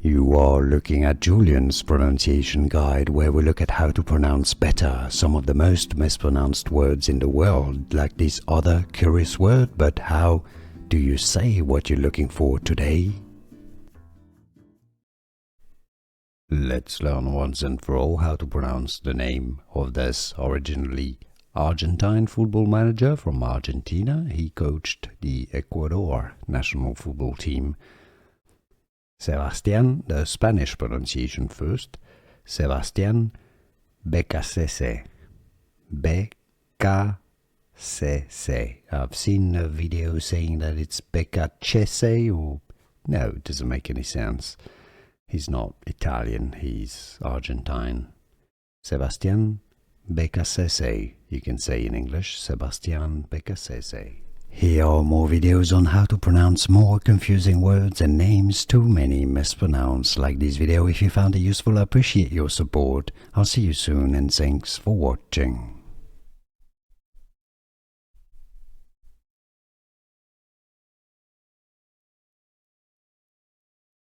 You are looking at Julian's pronunciation guide, where we look at how to pronounce better some of the most mispronounced words in the world, like this other curious word. But how do you say what you're looking for today? Let's learn once and for all how to pronounce the name of this originally Argentine football manager from Argentina. He coached the Ecuador national football team. Sebastián, the Spanish pronunciation first, Sebastián Beccacece. Beccacece. I've seen a video saying that it's Beccacece, or no, it doesn't make any sense. He's not Italian, he's Argentine. Sebastián Beccacece, you can say in English, Sebastián Beccacece. Here are more videos on how to pronounce more confusing words and names too many mispronounced. Like this video if you found it useful. I appreciate your support. I'll see you soon and thanks for watching.